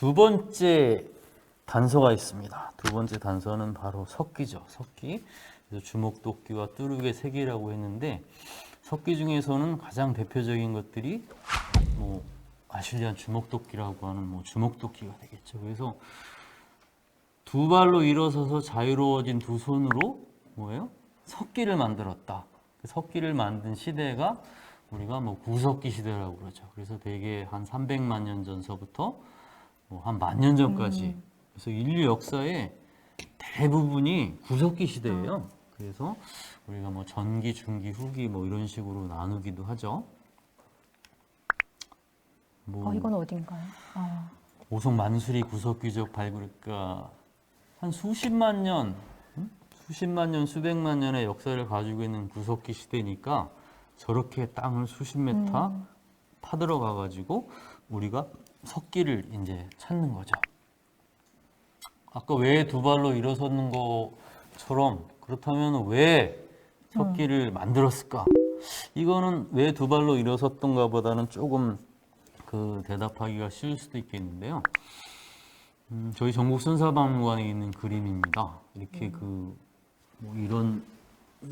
두 번째 단서가 있습니다. 두 번째 단서는 바로 석기죠. 석기. 그래서 주먹도끼와 뚜룩의 색이라고 했는데 석기 중에서는 가장 대표적인 것들이 뭐 아실리안 주먹도끼라고 하는 뭐 주먹도끼가 되겠죠. 그래서 두 발로 일어서서 자유로워진 두 손으로 뭐예요? 석기를 만들었다. 석기를 만든 시대가 우리가 뭐 구석기 시대라고 그러죠. 그래서 대개 한 300만 년 전서부터 뭐 한 10,000년 전까지. 그래서 인류 역사의 대부분이 구석기 시대예요. 그래서 우리가 뭐 전기, 중기, 후기 뭐 이런 식으로 나누기도 하죠. 뭐 이건 어딘가요? 오송 만수리 구석기적 발굴, 그러니까 한 수십만 년, 수백만 년의 역사를 가지고 있는 구석기 시대니까 저렇게 땅을 수십 메타 파들어 가가지고 우리가 석기를 이제 찾는 거죠. 아까 왜 두 발로 일어서는 것처럼 그렇다면 왜 석기를 만들었을까? 이거는 왜 두 발로 일어섰던가 보다는 조금 그 대답하기가 쉬울 수도 있겠는데요. 저희 전국 순사박물관에 있는 그림입니다. 이렇게 뭐 이런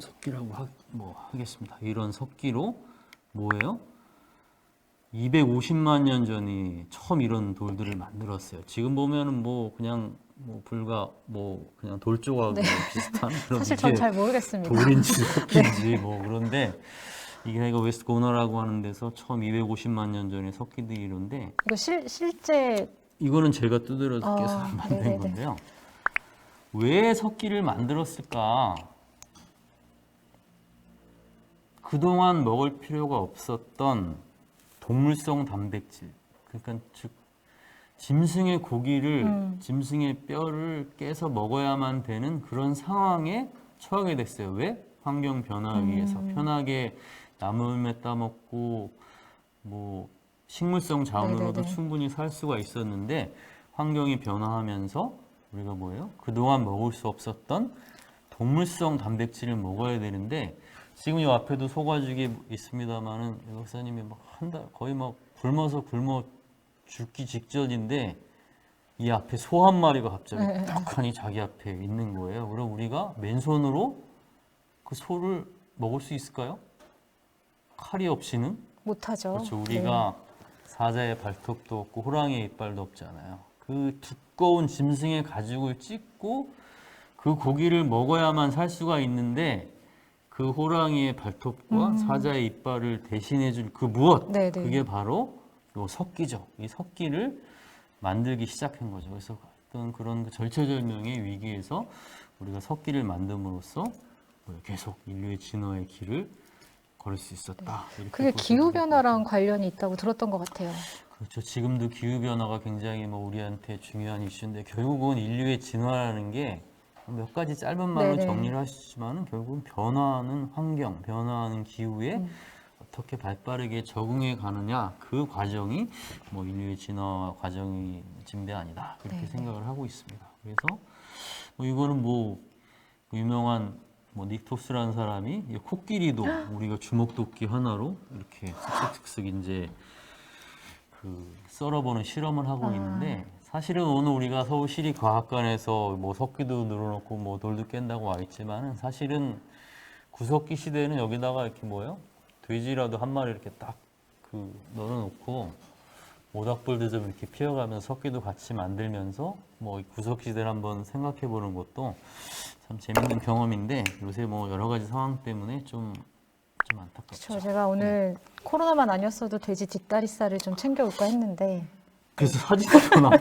석기라고 하겠습니다. 이런 석기로 뭐예요? 250만 년 전이 처음 이런 돌들을 만들었어요. 지금 보면은 뭐 그냥 뭐 불과 뭐 그냥 돌 조각 비슷한 그런 사실 전 잘 모르겠습니다. 돌인지 석기인지 뭐 그런데 이게 이거 웨스트 고너라고 하는 데서 처음 250만 년 전에 석기들이 이런데 이거 실제 이거는 제가 두드려 깨서 만든 네네네. 건데요. 왜 석기를 만들었을까? 그동안 먹을 필요가 없었던 동물성 단백질, 그러니까 즉 짐승의 고기를, 짐승의 뼈를 깨서 먹어야만 되는 그런 상황에 처하게 됐어요. 왜? 환경 변화 위해서 편하게 나물매 따먹고 뭐 식물성 자원으로도 네네네. 충분히 살 수가 있었는데 환경이 변화하면서 우리가 뭐예요? 그동안 먹을 수 없었던 동물성 단백질을 먹어야 되는데 지금 이 앞에도 소가죽이 있습니다만은 박사님이 막 한 달 거의 막 굶어 죽기 직전인데 이 앞에 소 한 마리가 갑자기 떡하니 자기 앞에 있는 거예요. 그럼 우리가 맨손으로 그 소를 먹을 수 있을까요? 칼이 없이는? 못하죠. 그렇죠. 우리가 사자의 발톱도 없고 호랑이의 이빨도 없잖아요. 그 두꺼운 짐승의 가죽을 찢고 그 고기를 먹어야만 살 수가 있는데 그 호랑이의 발톱과 사자의 이빨을 대신해 줄 그 무엇? 네네. 그게 바로 요 석기죠. 이 석기를 만들기 시작한 거죠. 그래서 어떤 그런 절체절명의 위기에서 우리가 석기를 만듦으로써 계속 인류의 진화의 길을 걸을 수 있었다. 이렇게 그게 보시면 기후 될 것 변화랑 관련이 있다고 들었던 것 같아요. 그렇죠. 지금도 기후 변화가 굉장히 뭐 우리한테 중요한 이슈인데 결국은 인류의 진화라는 게 몇 가지 짧은 말로 네네. 정리를 하시지만은 결국은 변화하는 환경, 변화하는 기후에 어떻게 발빠르게 적응해 가느냐 그 과정이 뭐 인류의 진화 과정이 진배 아니다 이렇게 네네. 생각을 하고 있습니다. 그래서 뭐 이거는 뭐 유명한 뭐 닉토스라는 사람이 이 코끼리도 우리가 주먹도끼 하나로 이렇게 슥슥슥슥 이제 그 썰어보는 실험을 하고 있는데 사실은 오늘 우리가 서울시립과학관에서 뭐 석기도 늘어놓고 뭐 돌도 깬다고 와 있지만은 사실은 구석기 시대에는 여기다가 이렇게 뭐예요? 돼지라도 한 마리 이렇게 딱 그 넣어놓고 모닥불도 좀 이렇게 피워가면서 석기도 같이 만들면서 뭐 이 구석기 시대를 한번 생각해 보는 것도 참 재밌는 경험인데 요새 뭐 여러 가지 상황 때문에 좀 안타깝죠. 제가 오늘 코로나만 아니었어도 돼지 뒷다리살을 좀 챙겨올까 했는데 그래서 사진으로 나와.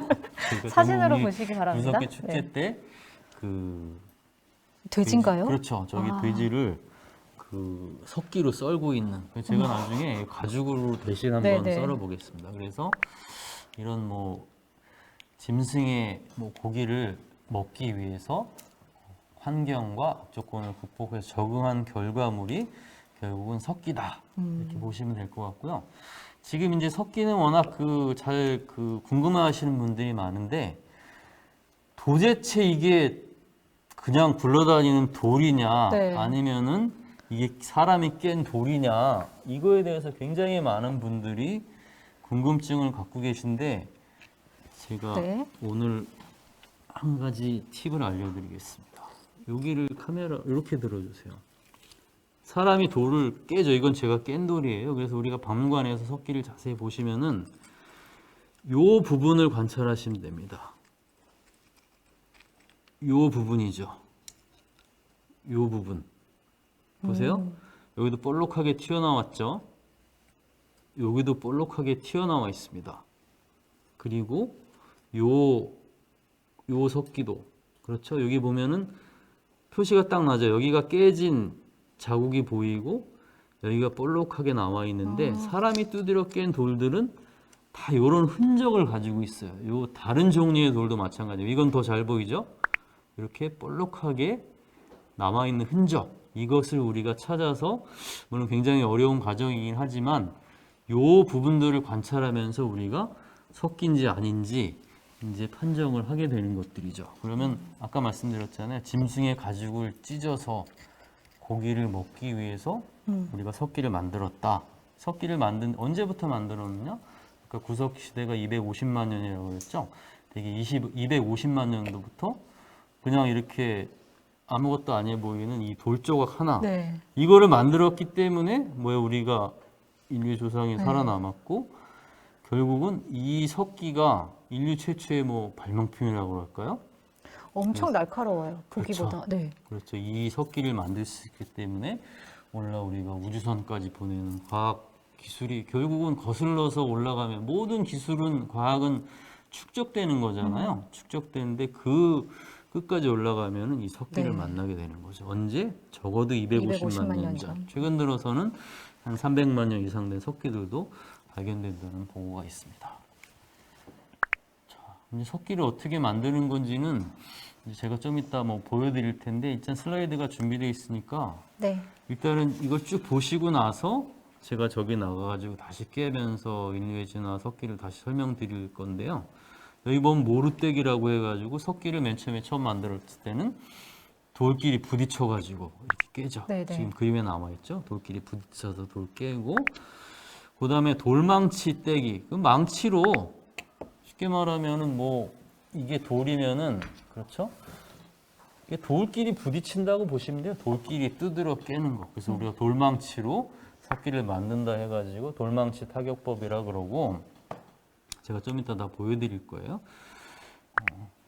사진으로 보시기 바랍니다. 구석기 축제 때 그 돼지인가요? 그렇죠. 저기 돼지를 그 석기로 썰고 있는. 제가 나중에 가죽으로 대신 한번 네네. 썰어 보겠습니다. 그래서 이런 뭐 짐승의 뭐 고기를 먹기 위해서 환경과 악조건을 극복해서 적응한 결과물이 결국은 석기다. 이렇게 보시면 될 것 같고요. 지금 이제 석기는 워낙 궁금해하시는 분들이 많은데 도대체 이게 그냥 굴러다니는 돌이냐 네. 아니면은 이게 사람이 깬 돌이냐 이거에 대해서 굉장히 많은 분들이 궁금증을 갖고 계신데 제가 네. 오늘 한 가지 팁을 알려드리겠습니다. 여기를 카메라 이렇게 들어주세요. 사람이 돌을 깨죠. 이건 제가 깬 돌이에요. 그래서 우리가 박물관에서 석기를 자세히 보시면은 요 부분을 관찰하시면 됩니다. 요 부분이죠. 요 부분. 보세요. 여기도 볼록하게 튀어나왔죠. 여기도 볼록하게 튀어나와 있습니다. 그리고 요 석기도 그렇죠. 여기 보면은 표시가 딱 나죠. 여기가 깨진 자국이 보이고 여기가 볼록하게 나와 있는데 사람이 두드려 깬 돌들은 다 이런 흔적을 가지고 있어요. 요 다른 종류의 돌도 마찬가지예요. 이건 더 잘 보이죠? 이렇게 볼록하게 남아 있는 흔적. 이것을 우리가 찾아서 물론 굉장히 어려운 과정이긴 하지만 요 부분들을 관찰하면서 우리가 석기인지 아닌지 이제 판정을 하게 되는 것들이죠. 그러면 아까 말씀드렸잖아요. 짐승의 가죽을 찢어서 고기를 먹기 위해서 우리가 석기를 만들었다. 석기를 언제부터 만들었느냐? 그러니까 구석 시대가 250만 년이라고 그랬죠. 되게 250만 년도부터 그냥 이렇게 아무것도 아니어 보이는 이 돌조각 하나. 네. 이거를 만들었기 때문에 우리가 인류 조상이 살아남았고 결국은 이 석기가 인류 최초의 발명품이라고 할까요? 엄청 날카로워요. 보기보다. 그렇죠. 네. 그렇죠. 이 석기를 만들 수 있기 때문에 오늘날 우리가 우주선까지 보내는 과학 기술이 결국은 거슬러서 올라가면 모든 기술은 과학은 축적되는 거잖아요. 축적되는데 그 끝까지 올라가면은 이 석기를 네. 만나게 되는 거죠. 언제? 적어도 250만 년 전. 최근 들어서는 한 300만 년 이상 된 석기들도 발견된다는 보고가 있습니다. 자, 이제 석기를 어떻게 만드는 건지는 이제 제가 좀 이따 보여드릴 텐데 일단 슬라이드가 준비되어 있으니까 네. 일단은 이걸 쭉 보시고 나서 제가 저기 나가가지고 다시 깨면서 인류의 진화 석기를 다시 설명드릴 건데요. 여기 보면 모루떼기라고 해가지고 석기를 맨 처음 만들었을 때는 돌끼리 부딪혀가지고 이렇게 깨죠. 네네. 지금 그림에 나와있죠. 돌끼리 부딪혀서 돌 깨고 그 다음에 돌망치 떼기. 그 망치로 쉽게 말하면은 이게 돌이면은 그렇죠? 이게 돌끼리 부딪힌다고 보시면 돼요. 돌끼리 두드려 깨는 거. 그래서 우리가 돌망치로 석기를 만든다 해가지고 돌망치 타격법이라 그러고 제가 좀 이따 다 보여드릴 거예요.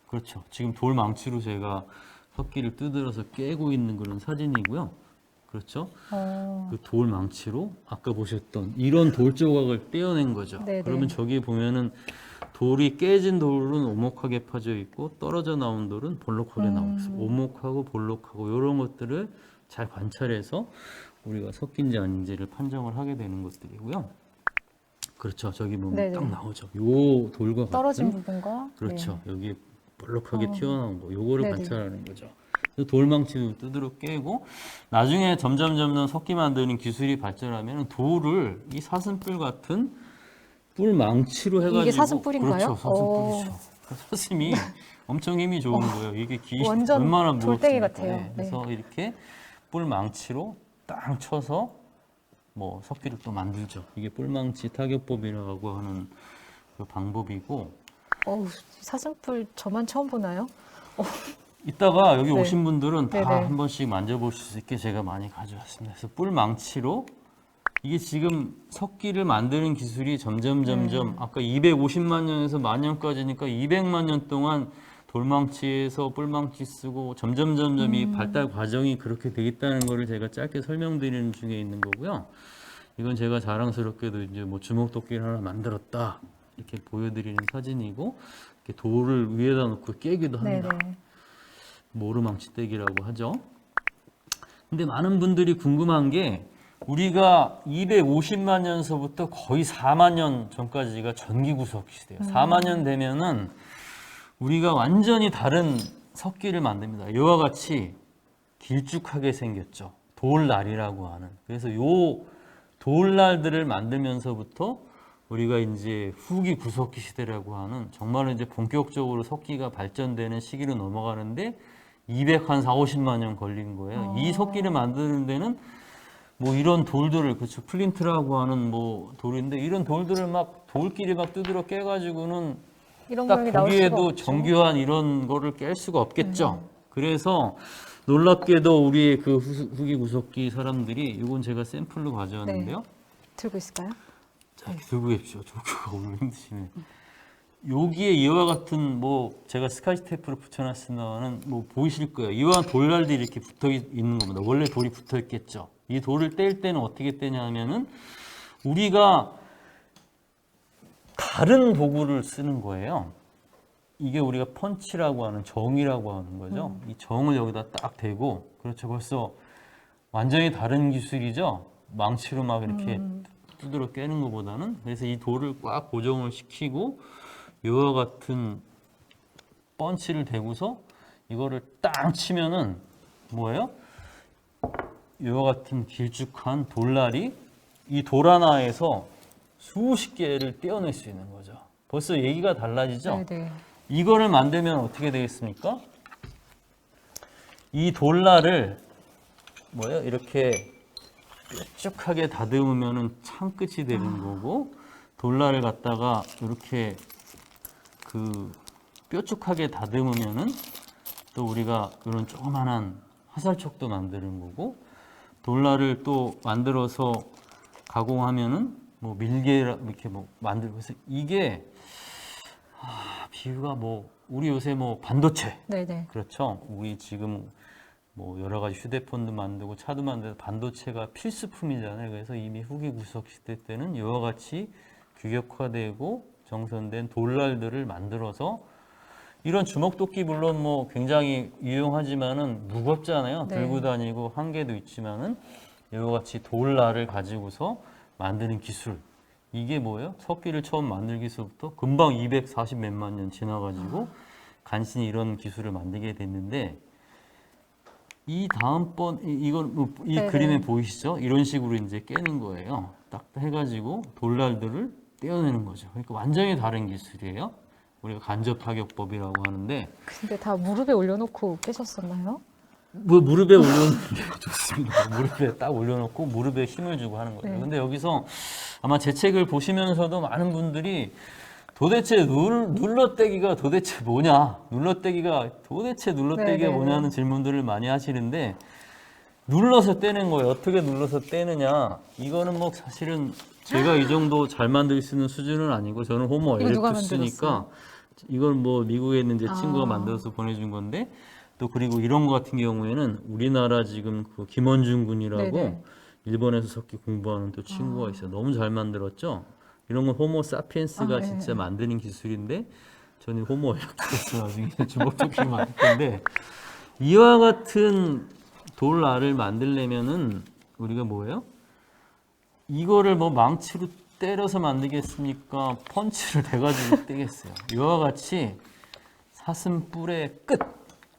그렇죠. 지금 돌망치로 제가 석기를 두드려서 깨고 있는 그런 사진이고요. 그렇죠. 그 돌망치로 아까 보셨던 이런 돌 조각을 떼어낸 거죠. 네네. 그러면 저기 보면은 돌이 깨진 돌은 오목하게 파져 있고 떨어져 나온 돌은 볼록하게 나오고 있어요. 오목하고 볼록하고 이런 것들을 잘 관찰해서 우리가 석기인지 아닌지를 판정을 하게 되는 것들이고요. 그렇죠. 저기 보면 네네. 딱 나오죠. 요 돌과 떨어진 같은 부분과 그렇죠. 여기 볼록하게 어. 튀어나온 거, 요거를 네네. 관찰하는 거죠. 그래서 돌망치도 두드려 깨고 나중에 점점 석기 만드는 기술이 발전하면 돌을 이 사슴뿔 같은 뿔 망치로 해가지고 이게 사슴뿔인가요? 그렇죠. 사슴뿔이죠. 그 사슴이 엄청 힘이 좋은 거예요. 이게 완전 얼마나 돌덩이 무겁습니까? 같아요. 네. 그래서 이렇게 뿔 망치로 딱 쳐서 석기를 또 만들죠. 이게 뿔망치 타격법이라고 하는 그 방법이고 사슴뿔 저만 처음 보나요? 이따가 여기 네. 오신 분들은 다 네네. 한 번씩 만져보실 수 있게 제가 많이 가져왔습니다. 그래서 뿔망치로 이게 지금 석기를 만드는 기술이 점점 아까 250만 년에서 만 년까지니까 200만 년 동안 돌망치에서 뿔망치 쓰고 점점 이 발달 과정이 그렇게 돼 있다는 거를 제가 짧게 설명드리는 중에 있는 거고요. 이건 제가 자랑스럽게도 이제 주먹도끼를 하나 만들었다 이렇게 보여드리는 사진이고 이렇게 돌을 위에다 놓고 깨기도 합니다. 네네. 모르망치 떼기라고 하죠. 근데 많은 분들이 궁금한 게 우리가 250만 년서부터 거의 4만 년 전까지가 전기구석 시대예요. 4만 년 되면은 우리가 완전히 다른 석기를 만듭니다. 이와 같이 길쭉하게 생겼죠. 돌날이라고 하는. 그래서 요 돌날들을 만들면서부터 우리가 이제 후기 구석기 시대라고 하는 정말로 이제 본격적으로 석기가 발전되는 시기로 넘어가는데 240만 년 걸린 거예요. 이 석기를 만드는 데는 이런 돌들을 그렇죠. 플린트라고 하는 돌인데 이런 돌들을 돌끼리 두드려 깨가지고는 이런 딱 모양이 나올 수가 보기에도 없죠. 정교한 이런 거를 깰 수가 없겠죠. 그래서 놀랍게도 우리의 그 후기 구석기 사람들이 이건 제가 샘플로 가져왔는데요. 들고 있을까요? 자, 이렇게 들고 계십시오. 조교가 오늘 힘드시네. 여기에 이와 같은 뭐 제가 스카치 테이프로 붙여놨으면은 뭐 보이실 거예요. 이와 돌날들이 이렇게 붙어 있는 겁니다. 원래 돌이 붙어 있겠죠. 이 돌을 뗄 때는 어떻게 떼냐면은 우리가 다른 도구를 쓰는 거예요. 이게 우리가 펀치라고 하는 정이라고 하는 거죠. 이 정을 여기다 딱 대고, 그렇죠. 벌써 완전히 다른 기술이죠. 망치로 막 이렇게 두드러 깨는 것보다는. 그래서 이 돌을 꽉 고정을 시키고 이와 같은 펀치를 대고서 이거를 딱 치면은 뭐예요? 이와 같은 길쭉한 돌날이 이 돌 하나에서 수십 개를 떼어낼 수 있는 거죠. 벌써 얘기가 달라지죠? 네네. 이거를 만들면 어떻게 되겠습니까? 이 돌날을 뭐예요? 이렇게 뾰족하게 다듬으면은 창끝이 되는 거고, 돌날을 갖다가 이렇게 그 뾰족하게 다듬으면은 또 우리가 이런 조그만한 화살촉도 만드는 거고, 돌날을 또 만들어서 가공하면은 뭐 밀개 이렇게 뭐 만들고, 그래서 이게 비유가 뭐 우리 요새 뭐 반도체, 네네. 그렇죠. 우리 지금 뭐 여러 가지 휴대폰도 만들고 차도 만들고 반도체가 필수품이잖아요. 그래서 이미 후기 구석 시대 때는 이와 같이 규격화되고 정선된 돌날들을 만들어서, 이런 주먹도끼 물론 뭐 굉장히 유용하지만은 무겁잖아요. 네. 들고 다니고 한계도 있지만은 이와 같이 돌날을 가지고서 만드는 기술, 이게 뭐예요? 석기를 처음 만들기서부터 금방 240 몇만 년 지나가지고 간신히 이런 기술을 만들게 됐는데, 이 다음번 이건 이 네네. 그림에 보이시죠? 이런 식으로 이제 깨는 거예요. 딱 해가지고 돌날들을 떼어내는 거죠. 그러니까 완전히 다른 기술이에요. 우리가 간접 타격법이라고 하는데, 근데 다 무릎에 올려놓고 깨셨었나요? 뭐 무릎에 올려놓는 게 좋습니다. 무릎에 딱 올려놓고 무릎에 힘을 주고 하는 거예요. 네. 근데 여기서 아마 제 책을 보시면서도 많은 분들이 도대체 눌러떼기가 도대체 뭐냐? 눌러떼기가 도대체 눌러떼기가 네네. 뭐냐는 질문들을 많이 하시는데, 눌러서 떼는 거예요. 어떻게 눌러서 떼느냐? 이거는 뭐 사실은 제가 이 정도 잘 만들 수 있는 수준은 아니고, 저는 호모 이거 누가 에렉투스니까 만들었어요? 이걸 뭐 미국에 있는 제 친구가 아. 만들어서 보내준 건데, 또 그리고 이런 거 같은 경우에는 우리나라 지금 그 김원준 군이라고 네네. 일본에서 석기 공부하는 또 친구가 있어요. 너무 잘 만들었죠. 이런 건 호모 사피엔스가 아, 네. 진짜 만드는 기술인데, 저는 호모 에렉투스 나중에 주먹조끼 만들 건데, 이와 같은 돌알을 만들려면은 우리가 뭐예요? 이거를 뭐 망치로 때려서 만들겠습니까? 펀치를 대가지고 떼겠어요. 이와 같이 사슴뿔의 끝,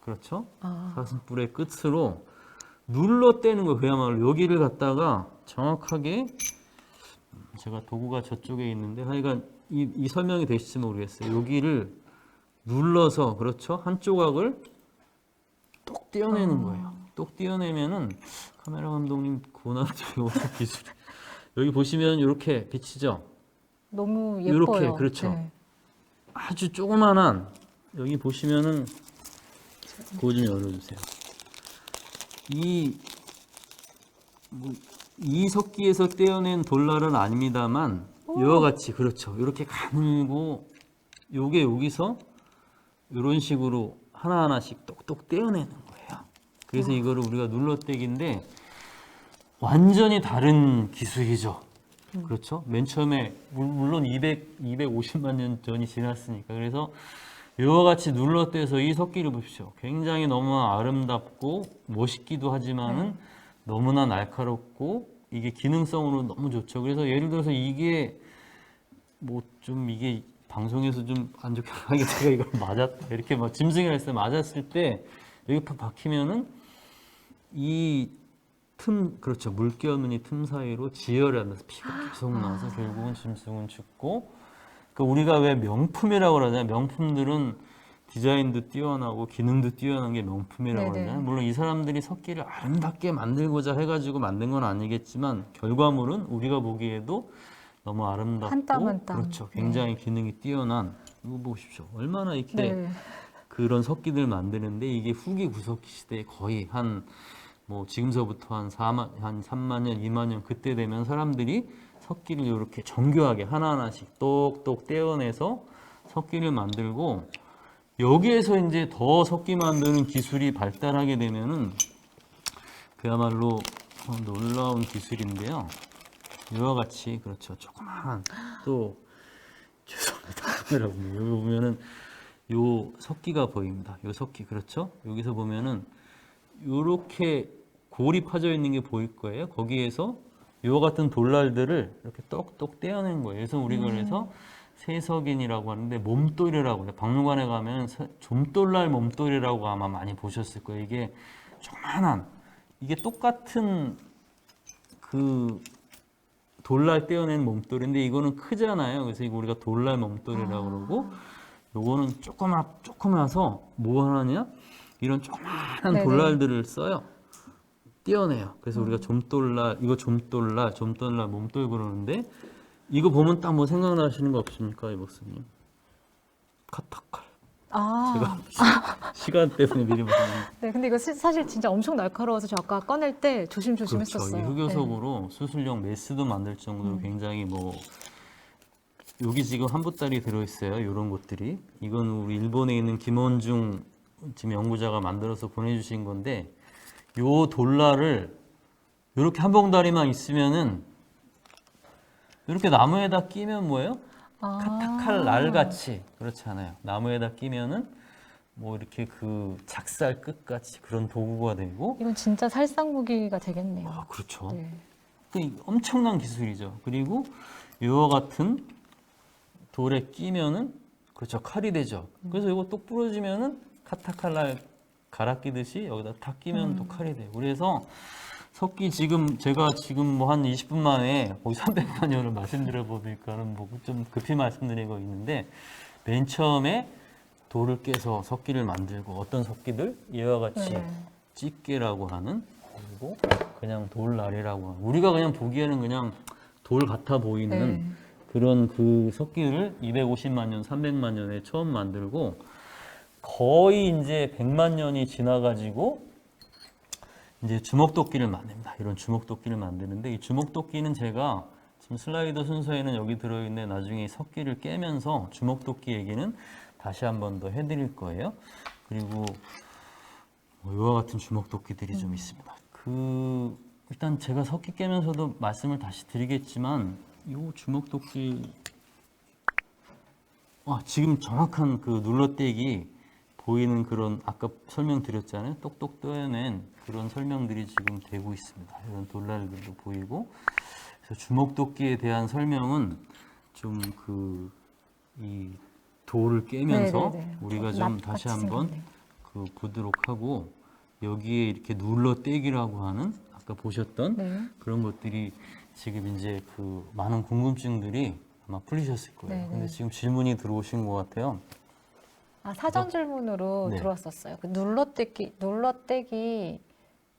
그렇죠? 사슴뿔의 끝으로 눌러 떼는 거. 그야말로 여기를 갖다가 정확하게, 제가 도구가 저쪽에 있는데 하여간 이 설명이 되실지 모르겠어요. 여기를 눌러서, 그렇죠? 한 조각을 똑 떼어내는 거예요. 똑 떼어내면은, 카메라 감독님 고난도 기술. 여기 보시면 이렇게 비치죠? 너무 예뻐요. 이렇게, 그렇죠. 네. 아주 조그만한, 여기 보시면은 그거 좀 열어주세요. 이 석기에서 떼어낸 돌날은 아닙니다만, 이와 같이, 그렇죠. 이렇게 가늘고, 요게 여기서 이런 식으로 하나하나씩 똑똑 떼어내는 거예요. 그래서 이거를 우리가 눌러떼기인데 완전히 다른 기술이죠. 그렇죠? 맨 처음에 물론 250만 년 전이 지났으니까. 그래서 이와 같이 눌러떼서 이 석기를 보십시오. 굉장히 너무나 아름답고 멋있기도 하지만은 너무나 날카롭고, 이게 기능성으로 너무 좋죠. 그래서 예를 들어서 이게 뭐 좀 이게 방송에서 좀 안 좋게 하게 제가 이걸 맞았다 이렇게 막 짐승을 했을 때 맞았을 때 여기 박히면은 이 틈, 그렇죠, 물결 무늬 틈 사이로 지혈이 안 나서 피가 계속 나서 결국은 짐승은 죽고. 그러니까 우리가 왜 명품이라고 그러잖아요. 명품들은 디자인도 뛰어나고 기능도 뛰어난 게 명품이라고 네네. 그러잖아요. 물론 이 사람들이 석기를 아름답게 만들고자 해가지고 만든 건 아니겠지만, 결과물은 우리가 보기에도 너무 아름답고, 한 땀 한 땀. 그렇죠, 굉장히 기능이 뛰어난 이거 보십시오. 얼마나 이렇게 네. 그런 석기들 만드는데 이게 후기 구석기 시대에 거의 한 뭐 지금서부터 한 3만 년, 2만 년 그때 되면 사람들이 석기를 이렇게 정교하게 하나하나씩 똑똑 떼어내서 석기를 만들고 여기에서 이제 더 석기 만드는 기술이 발달하게 되면은 그야말로 놀라운 기술인데요. 이와 같이 그렇죠. 조그마한 또 죄송합니다. 카메라 보면 여기 보면은 요 석기가 보입니다. 요 석기 그렇죠? 여기서 보면은 요렇게 골이 파져 있는 게 보일 거예요. 거기에서 이와 같은 돌날들을 이렇게 똑똑 떼어낸 거예요. 그래서 우리가 그래서 세석인이라고 하는데 몸돌이라고 해요. 박물관에 가면 좀돌날 몸돌이라고 아마 많이 보셨을 거예요. 이게 조그만한 이게 똑같은 그 돌날 떼어낸 몸돌인데 이거는 크잖아요. 그래서 이거 우리가 돌날 몸돌이라고 그러고 요거는 조그마서 뭐 하느냐? 이런 조그만한 네네. 돌날들을 써요. 떼어내요. 그래서 우리가 좀돌날, 이거 좀돌날 몸돌 그러는데 이거 보면 딱 뭐 생각나시는 거 없습니까, 이 목사님? 카타칼. 아, 제가 시간 때문에 미리 말씀드렸는데 네. 근데 이거 사실 진짜 엄청 날카로워서 저 아까 꺼낼 때 조심조심 그렇죠. 이 했었어요. 네. 흑요석으로 수술용 메스도 만들 정도로 굉장히 뭐 여기 지금 한 보따리 들어있어요. 이런 것들이. 이건 우리 일본에 있는 김원중 지금 연구자가 만들어서 보내주신 건데 요 돌날을 이렇게 한 봉다리만 있으면은 이렇게 나무에다 끼면 뭐예요? 아. 카타칼 날같이 그렇지 않아요. 나무에다 끼면은 뭐 이렇게 그 작살 끝같이 그런 도구가 되고 이건 진짜 살상 무기가 되겠네요. 아, 그렇죠. 네. 그 엄청난 기술이죠. 그리고 이와 같은 돌에 끼면은 그렇죠 칼이 되죠. 그래서 이거 똑 부러지면은 카타칼날 갈아 끼듯이 여기다 탁 끼면 또 칼이 돼요. 그래서 석기 지금 제가 지금 뭐 한 20분 만에 거의 300만 년을 말씀드려 보니까는 뭐 좀 급히 말씀드리고 있는데 맨 처음에 돌을 깨서 석기를 만들고 어떤 석기들 이와 같이 네. 찌개라고 하는 그리고 그냥 돌날이라고 하는 우리가 그냥 보기에는 그냥 돌 같아 보이는 네. 그런 그 석기를 250만 년, 300만 년에 처음 만들고 거의 이제 100만 년이 지나가지고 이제 주먹도끼를 만듭니다. 이런 주먹도끼를 만드는데 이 주먹도끼는 제가 지금 슬라이드 순서에는 여기 들어있는데 나중에 이 석기를 깨면서 주먹도끼 얘기는 다시 한 번 더 해드릴 거예요. 그리고 이와 같은 주먹도끼들이 좀 있습니다. 그 일단 제가 석기 깨면서도 말씀을 다시 드리겠지만 이 주먹도끼 지금 정확한 그 눌러떼기 보이는 그런 아까 설명드렸잖아요. 똑똑 떼어낸 그런 설명들이 지금 되고 있습니다. 이런 돌날들도 보이고 그래서 주먹도끼에 대한 설명은 좀 그 이 돌을 깨면서 네네네. 우리가 좀 납 다시 같이 한번 생겼네요. 그 보도록 하고 여기에 이렇게 눌러떼기라고 하는 아까 보셨던 네. 그런 것들이 지금 이제 그 많은 궁금증들이 아마 풀리셨을 거예요. 네네. 근데 지금 질문이 들어오신 것 같아요. 아, 사전 질문으로 네. 들어왔었어요. 그 눌러떼기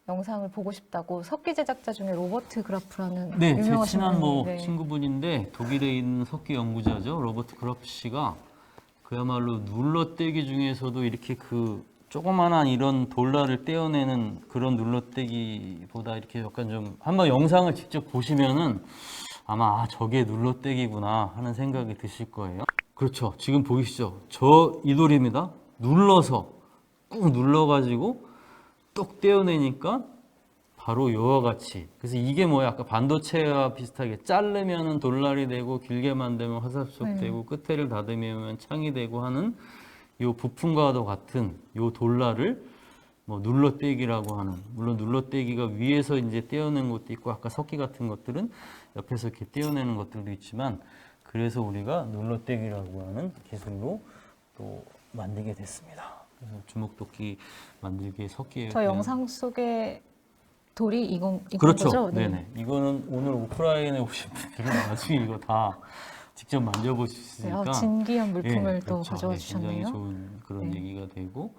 영상을 보고 싶다고 석기 제작자 중에 로버트 그라프라는 네, 제 유명하신 친한 뭐 분이, 네. 친구분인데 독일에 있는 석기 연구자죠. 로버트 그라프 씨가 그야말로 눌러떼기 중에서도 이렇게 그 조그만한 이런 돌날을 떼어내는 그런 눌러떼기보다 이렇게 약간 좀 한번 영상을 직접 보시면은 아마 저게 눌러떼기구나 하는 생각이 드실 거예요. 그렇죠. 지금 보이시죠? 저 이 돌입니다. 눌러서 꾹 눌러가지고 똑 떼어내니까 바로 이와 같이. 그래서 이게 뭐야? 아까 반도체와 비슷하게 자르면은 돌날이 되고 길게 만들면 화살촉 되고 끝에를 다듬으면 창이 되고 하는 요 부품과도 같은 요 돌날을 뭐 눌러떼기라고 하는 물론 눌러떼기가 위에서 이제 떼어낸 것도 있고 아까 석기 같은 것들은 옆에서 이렇게 떼어내는 것들도 있지만 그래서 우리가 눌러떼기라고 하는 기술로 또 만들게 됐습니다. 그래서 주먹도끼 만들기에 석기에 저 영상 속에 돌이 이건 그렇죠. 거죠? 네네. 이거는 오늘 오프라인에 오신 분들은 나중에 이거 다 직접 만져보실 수 네, 있으니까 진귀한 물품을 또 그렇죠. 가져와 네, 굉장히 주셨네요. 좋은 그런 네. 얘기가 되고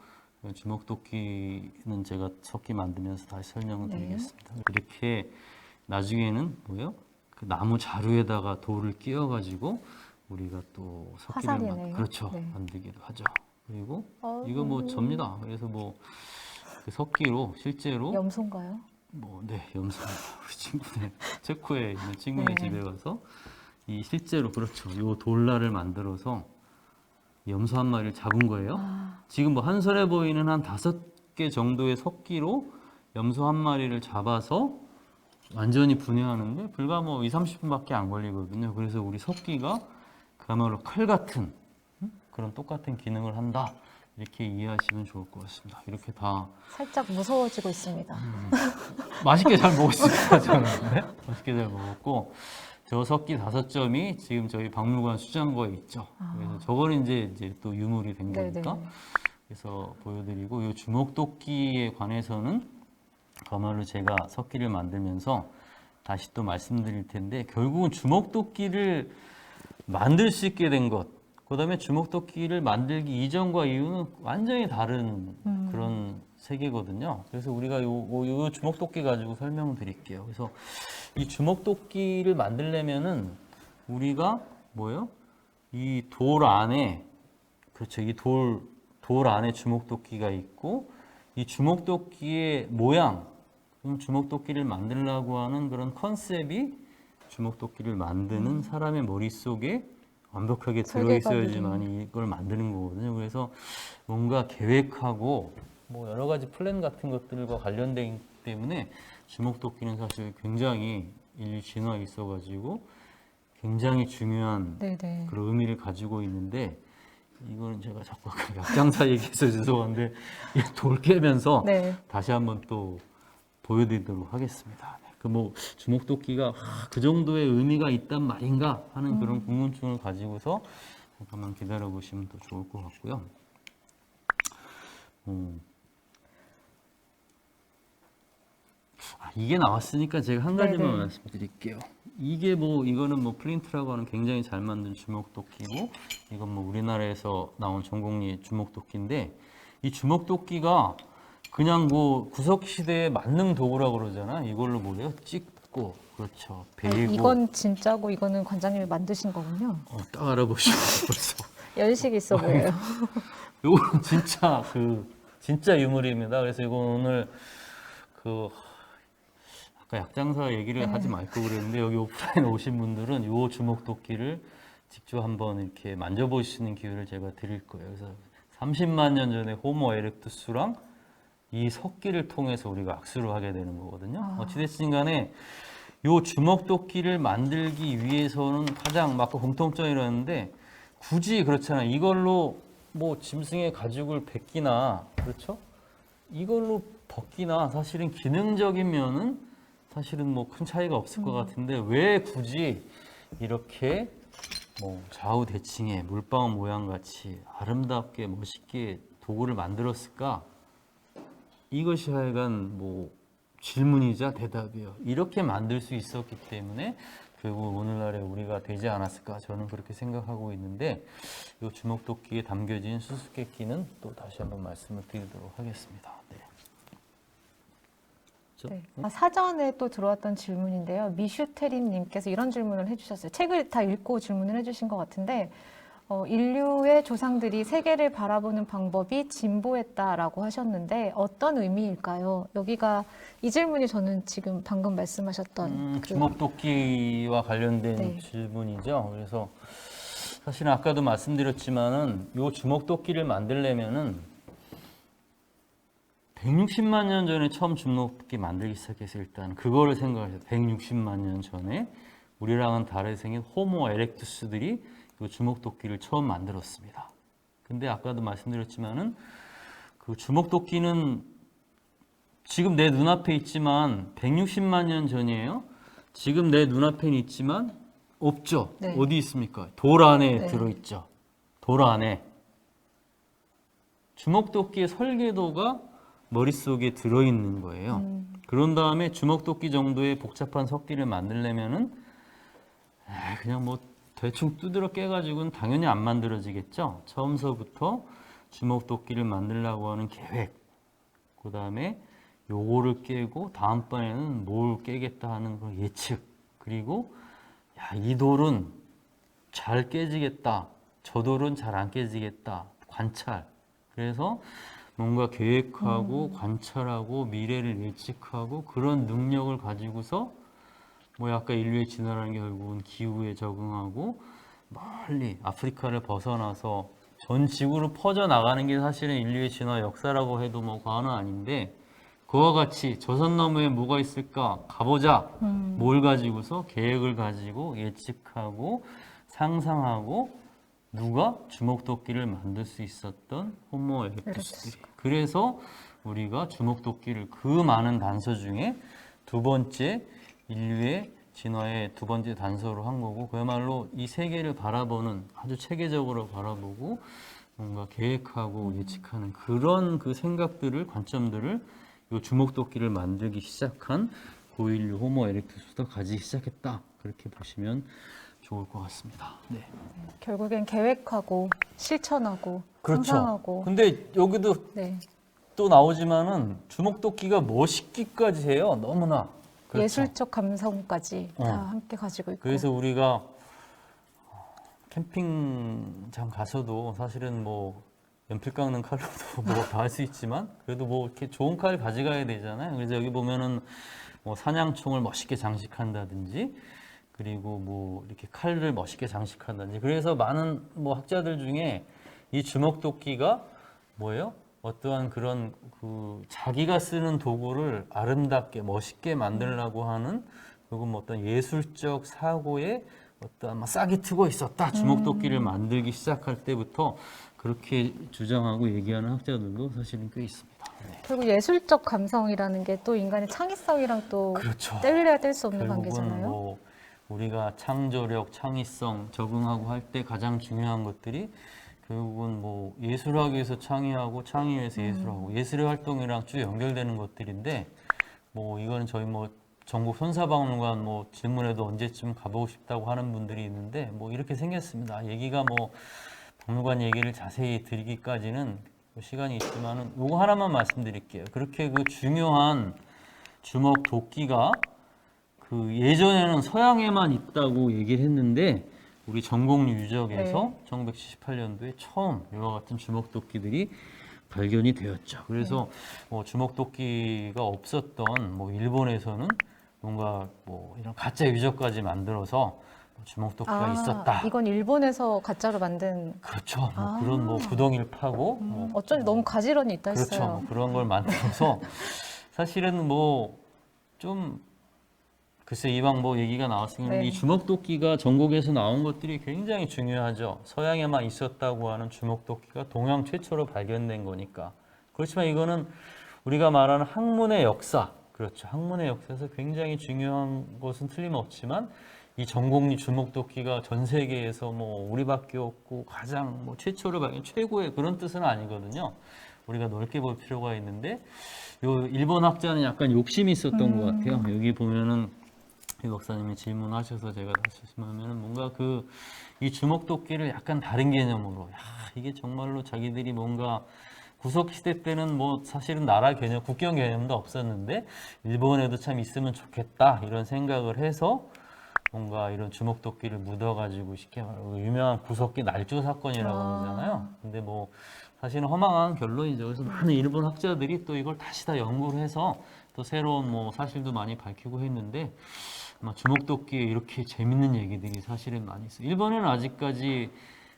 주먹도끼는 제가 석기 만들면서 다시 설명을 네. 드리겠습니다. 이렇게 나중에는 뭐요? 그 나무 자루에다가 돌을 끼워가지고 우리가 또 화살이네요. 그렇죠. 네. 만들기도 하죠. 그리고 아이고. 이거 뭐 접니다. 그래서 뭐 그 석기로 실제로 염소인가요? 뭐 네, 염소 우리 친구네 체코에 있는 친구네 네. 집에 가서 이 실제로 그렇죠. 요 돌날을 만들어서 염소 한 마리를 잡은 거예요. 아, 지금 뭐 한눈에 보이는 한 5개 정도의 석기로 염소 한 마리를 잡아서 완전히 분해하는데 불과 뭐 2, 30분밖에 안 걸리거든요. 그래서 우리 석기가 그야말로 칼 같은 그런 똑같은 기능을 한다. 이렇게 이해하시면 좋을 것 같습니다. 이렇게 다 살짝 무서워지고 있습니다. 맛있게 잘 먹었습니다. 저는 네? 맛있게 잘 먹었고 저 석기 5점이 지금 저희 박물관 수장고에 있죠. 그래서 저거는 이제 또 유물이 된 네네. 거니까 그래서 보여드리고 이 주먹도끼에 관해서는 그야말로 제가 석기를 만들면서 다시 또 말씀드릴 텐데 결국은 주먹도끼를 만들 수 있게 된 것, 그 다음에 주먹도끼를 만들기 이전과 이후는 완전히 다른 그런 세계거든요. 그래서 우리가 요 주먹도끼 가지고 설명을 드릴게요. 그래서 이 주먹도끼를 만들려면은 우리가 뭐예요? 이 돌 안에, 그렇죠. 이 돌 안에 주먹도끼가 있고 이 주먹도끼의 모양, 그럼 주먹도끼를 만들려고 하는 그런 컨셉이 주먹도끼를 만드는 사람의 머릿속에 완벽하게 들어있어야지만 이걸 만드는 거거든요. 그래서 뭔가 계획하고 뭐 여러 가지 플랜 같은 것들과 관련되기 때문에 주먹도끼는 사실 굉장히 인류 진화에 있어가지고 굉장히 중요한 네네. 그런 의미를 가지고 있는데 이거는 제가 자꾸 약장사 얘기해서 죄송한데 이 돌 깨면서 네. 다시 한번 또 보여드리도록 하겠습니다. 그 뭐 주먹도끼가 그 정도의 의미가 있단 말인가 하는 그런 궁금증을 가지고서 잠깐만 기다려 보시면 더 좋을 것 같고요. 이게 나왔으니까 제가 한 가지만 네네. 말씀드릴게요. 이게 뭐 이거는 뭐 플린트라고 하는 굉장히 잘 만든 주먹도끼고 이건 뭐 우리나라에서 나온 전공리 주먹도끼인데 이 주먹도끼가 그냥 뭐 구석시대의 만능 도구라고 그러잖아. 이걸로 뭐래요? 찍고 그렇죠. 아니, 베이고 이건 진짜고 이거는 관장님이 만드신 거군요. 딱 알아보시고 벌써 연식이 있어 보여요. 이거는 진짜 진짜 유물입니다. 그래서 이건 오늘 아까 약장사 얘기를 하지 말고 그랬는데 여기 오프라인 오신 분들은 이 주먹도끼를 직접 한번 이렇게 만져보시는 기회를 제가 드릴 거예요. 그래서 30만 년 전에 호모 에렉투스랑 이 석기를 통해서 우리가 악수를 하게 되는 거거든요. 어찌됐든 간에 이 주먹도끼를 만들기 위해서는 가장 아까 공통점이라는데 굳이 그렇잖아요. 이걸로 뭐 짐승의 가죽을 벗기나 그렇죠? 이걸로 벗기나 사실은 기능적인 면은 사실은 뭐 큰 차이가 없을 것 같은데 왜 굳이 이렇게 뭐 좌우 대칭의 물방울 모양 같이 아름답게 멋있게 도구를 만들었을까? 이것이 하여간 뭐 질문이자 대답이에요. 이렇게 만들 수 있었기 때문에 결국 오늘날에 우리가 되지 않았을까 저는 그렇게 생각하고 있는데 이 주먹도끼에 담겨진 수수께끼는 또 다시 한번 말씀을 드리도록 하겠습니다. 네. 네. 사전에 또 들어왔던 질문인데요. 미슈테린님께서 이런 질문을 해주셨어요. 책을 다 읽고 질문을 해주신 것 같은데 인류의 조상들이 세계를 바라보는 방법이 진보했다라고 하셨는데 어떤 의미일까요? 여기가 이 질문이 저는 지금 방금 말씀하셨던 주먹도끼와 관련된 네. 질문이죠. 그래서 사실은 아까도 말씀드렸지만은 이 주먹도끼를 만들려면은 160만 년 전에 처음 주먹도끼 만들기 시작해서 일단 그거를 생각하세요. 160만 년 전에 우리랑은 다르게 생긴 호모 에렉투스들이 이 주먹도끼를 처음 만들었습니다. 근데 아까도 말씀드렸지만은 그 주먹도끼는 지금 내 눈앞에 있지만 160만 년 전이에요. 지금 내 눈앞에는 있지만 없죠. 네. 어디 있습니까? 돌 안에 네. 들어있죠. 돌 안에. 주먹도끼의 설계도가 머릿속에 들어있는 거예요. 그런 다음에 주먹도끼 정도의 복잡한 석기를 만들려면은 그냥 뭐 대충 두드러 깨가지고는 당연히 안 만들어지겠죠. 처음서부터 주먹도끼를 만들려고 하는 계획, 그 다음에 요거를 깨고 다음번에는 뭘 깨겠다 하는 그 예측, 그리고 이 돌은 잘 깨지겠다. 저돌은 잘 안 깨지겠다. 관찰. 그래서 뭔가 계획하고 관찰하고 미래를 예측하고 그런 능력을 가지고서 뭐 아까 인류의 진화라는 게 결국은 기후에 적응하고 멀리 아프리카를 벗어나서 전 지구로 퍼져 나가는 게 사실은 인류의 진화 역사라고 해도 뭐 과언은 아닌데 그와 같이 조선나무에 뭐가 있을까 가보자. 뭘 가지고서 계획을 가지고 예측하고 상상하고 누가 주먹도끼를 만들 수 있었던 호모 에렉투스들이. 그래서 우리가 주먹도끼를 그 많은 단서 중에 두 번째 인류의 진화의 두 번째 단서로 한 거고 그야말로 이 세계를 바라보는 아주 체계적으로 바라보고 뭔가 계획하고 예측하는 그런 그 생각들을 관점들을 이 주먹도끼를 만들기 시작한 고인류 호모 에렉투스도 가지기 시작했다. 그렇게 보시면 좋을 것 같습니다. 네. 결국엔 계획하고 실천하고 그렇죠. 상상하고. 근데 여기도 네. 또 나오지만은 주먹도끼가 멋있기까지 해요. 너무나. 그렇죠. 예술적 감성까지 다 함께 가지고 있고. 그래서 우리가 캠핑장 가서도 사실은 뭐 연필 깎는 칼로도 뭐 다 할 수 있지만 그래도 뭐 이렇게 좋은 칼 가져가야 되잖아요. 그래서 여기 보면은 뭐 사냥총을 멋있게 장식한다든지 그리고 뭐 이렇게 칼을 멋있게 장식한다든지 그래서 많은 뭐 학자들 중에 이 주먹도끼가 뭐예요? 어떠한 그런 그 자기가 쓰는 도구를 아름답게 멋있게 만들려고 하는 그리고 뭐 어떤 예술적 사고에 어떤 막 싹이 트고 있었다. 주먹도끼를 만들기 시작할 때부터 그렇게 주장하고 얘기하는 학자들도 사실은 꽤 있습니다. 네. 결국 예술적 감성이라는 게 또 인간의 창의성이랑 또 그렇죠. 뗄래야 뗄 수 없는 결국은 관계잖아요. 뭐 우리가 창조력, 창의성 적응하고 할 때 가장 중요한 것들이 결국은 뭐 예술학에서 창의하고 창의에서 예술하고 예술의 활동이랑 쭉 연결되는 것들인데 뭐 이거는 저희 뭐 전국 손사박물관 뭐 질문에도 언제쯤 가보고 싶다고 하는 분들이 있는데 뭐 이렇게 생겼습니다. 얘기가 뭐 박물관 얘기를 자세히 드리기까지는 시간이 있지만은 요거 하나만 말씀드릴게요. 그렇게 그 중요한 주먹 도끼가 그 예전에는 서양에만 있다고 얘기를 했는데 우리 전곡리 유적에서 1978년도에 처음 이와 같은 주먹도끼들이 발견이 되었죠. 그래서 뭐 주먹도끼가 없었던 뭐 일본에서는 뭔가 뭐 이런 가짜 유적까지 만들어서 주먹도끼가 있었다. 이건 일본에서 가짜로 만든. 그렇죠. 뭐 그런 뭐 구덩이를 파고 뭐 어쩐지 너무 가지런히 있다 그렇죠. 했어요. 뭐 그런 걸 만들어서 사실은 뭐 좀 글쎄 이방 뭐 얘기가 나왔으니까 네. 이 주먹도끼가 전국에서 나온 것들이 굉장히 중요하죠. 서양에만 있었다고 하는 주먹도끼가 동양 최초로 발견된 거니까. 그렇지만 이거는 우리가 말하는 학문의 역사, 그렇죠. 학문의 역사에서 굉장히 중요한 것은 틀림없지만 이 전곡리 주먹도끼가 전 세계에서 뭐 우리밖에 없고 가장 뭐 최초로 발견, 최고의 그런 뜻은 아니거든요. 우리가 넓게 볼 필요가 있는데 요 일본 학자는 약간 욕심이 있었던 것 같아요. 여기 보면은 이 박사님이 질문하셔서 제가 다시 말하면은 뭔가 그 이 주먹도끼를 약간 다른 개념으로 야, 이게 정말로 자기들이 뭔가 구석 시대 때는 뭐 사실은 나라 개념, 국경 개념도 없었는데 일본에도 참 있으면 좋겠다 이런 생각을 해서 뭔가 이런 주먹도끼를 묻어가지고 쉽게 말하고 유명한 구석기 날조 사건이라고 그러잖아요. 근데 뭐 사실은 허망한 결론이죠. 그래서 많은 일본 학자들이 또 이걸 다시 다 연구를 해서 또 새로운 뭐 사실도 많이 밝히고 했는데 아마 주먹도끼에 이렇게 재밌는 얘기들이 사실은 많이 있어요. 일본에는 아직까지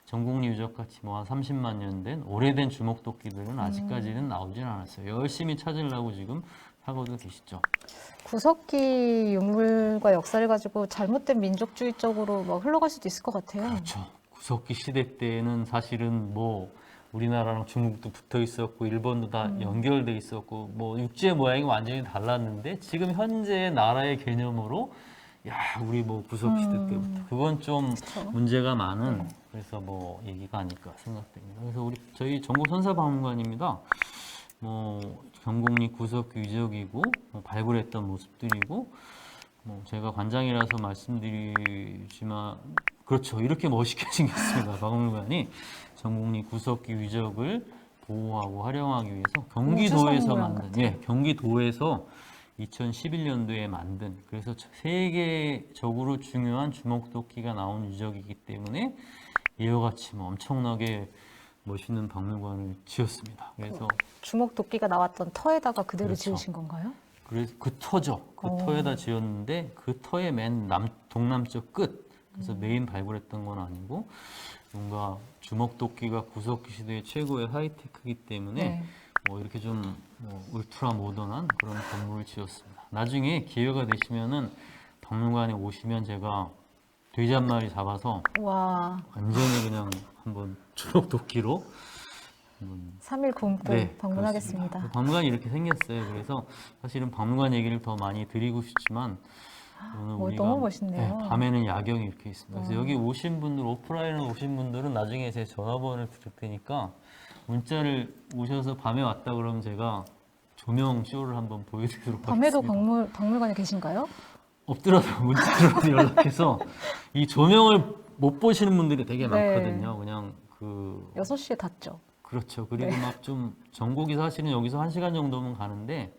전곡리 유적같이 뭐 한 30만 년 된 오래된 주먹도끼들은 아직까지는 나오진 않았어요. 열심히 찾으려고 지금 하고도 계시죠. 구석기 유물과 역사를 가지고 잘못된 민족주의적으로 막 흘러갈 수도 있을 것 같아요. 그렇죠. 구석기 시대 때는 사실은 뭐 우리나라랑 중국도 붙어 있었고 일본도 다 연결돼 있었고 뭐 육지의 모양이 완전히 달랐는데 지금 현재 나라의 개념으로 야 우리 뭐 구석기 시대 때부터 그건 좀 그쵸. 문제가 많은 그래서 뭐 얘기가 아닐까 생각됩니다. 그래서 우리 저희 전국 선사박물관입니다. 뭐 경곡리 구석기 유적이고 뭐 발굴했던 모습들이고 뭐 제가 관장이라서 말씀드리지만 그렇죠. 이렇게 멋있게 생겼습니다. 박물관이 전곡리 구석기 유적을 보호하고 활용하기 위해서 경기도에서 우주선 모양 만든 같아요. 경기도에서 2011년도에 만든, 그래서 세계적으로 중요한 주먹도끼가 나온 유적이기 때문에 이와 같이 뭐 엄청나게 멋있는 박물관을 지었습니다. 그래서 주먹 도끼가 나왔던 터에다가 그대로 그렇죠. 지으신 건가요? 그래서 그 터죠. 그 터에다 지었는데 그 터의 맨 동남쪽 끝. 그래서 메인 발굴했던 건 아니고 뭔가 주먹도끼가 구석기 시대의 최고의 하이테크이기 때문에 네. 뭐 이렇게 좀 뭐 울트라 모던한 그런 건물을 지었습니다. 나중에 기회가 되시면은 박물관에 오시면 제가 돼지 한 마리 잡아서 와, 완전히 그냥 한번 주먹도끼로 3일 굶고 네, 방문하겠습니다. 그렇습니다. 박물관이 이렇게 생겼어요. 그래서 사실은 박물관 얘기를 더 많이 드리고 싶지만 오늘 우리가 너무 멋있네요. 네, 밤에는 야경이 이렇게 있습니다. 그래서 여기 오신 분들, 오프라인으로 오신 분들은 나중에 제 전화번호를 드릴 테니까 문자를 오셔서 밤에 왔다 그러면 제가 조명 쇼를 한번 보여드리도록 밤에도 하겠습니다. 박물관에 계신가요? 엎드려서 문자로 연락해서 이 조명을 못 보시는 분들이 되게 네. 많거든요. 그냥 6시에 닫죠. 그렇죠. 그리고 막 좀 전곡이 사실은 여기서 1시간 정도면 가는데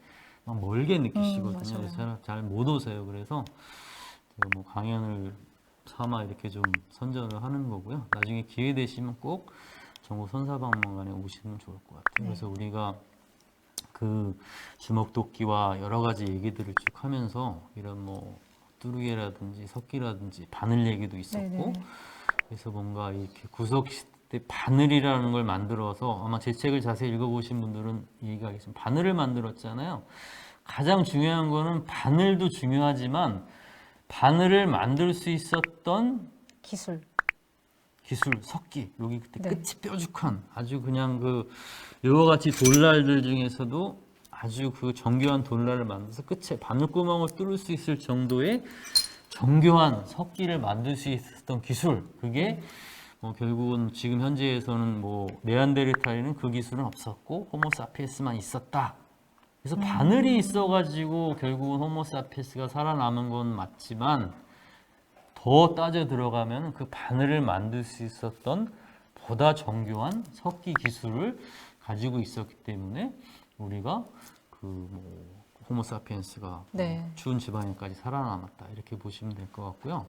막 멀게 느끼시거든요. 맞아요. 그래서 잘 못 오세요. 그래서 제가 뭐 강연을 삼아 이렇게 좀 선전을 하는 거고요. 나중에 기회 되시면 꼭 전국 선사박물관에 오시면 좋을 것 같아요. 그래서 우리가 그 주먹도끼와 여러 가지 얘기들을 쭉 하면서 이런 뭐 뚜르게라든지 석기라든지 바늘 얘기도 있었고 네네. 그래서 뭔가 이렇게 구석시대 바늘이라는 걸 만들어서 아마 제 책을 자세히 읽어보신 분들은 얘기가 하겠습니다. 바늘을 만들었잖아요. 가장 중요한 거는 바늘도 중요하지만 바늘을 만들 수 있었던 기술. 기술, 석기. 여기 그때 네. 끝이 뾰족한 아주 그냥 그 이와 같이 돌날들 중에서도 아주 그 정교한 돌날을 만들어서 끝에 바늘구멍을 뚫을 수 있을 정도의 정교한 석기를 만들 수 있었던 기술. 그게 결국은 지금 현재에서는 뭐 네안데르탈에는 그 기술은 없었고 호모사피엔스만 있었다. 그래서 바늘이 있어가지고 결국은 호모사피엔스가 살아남은 건 맞지만 더 따져 들어가면 그 바늘을 만들 수 있었던 보다 정교한 석기 기술을 가지고 있었기 때문에 우리가 그 뭐 호모사피엔스가 네. 추운 지방에까지 살아남았다 이렇게 보시면 될 것 같고요.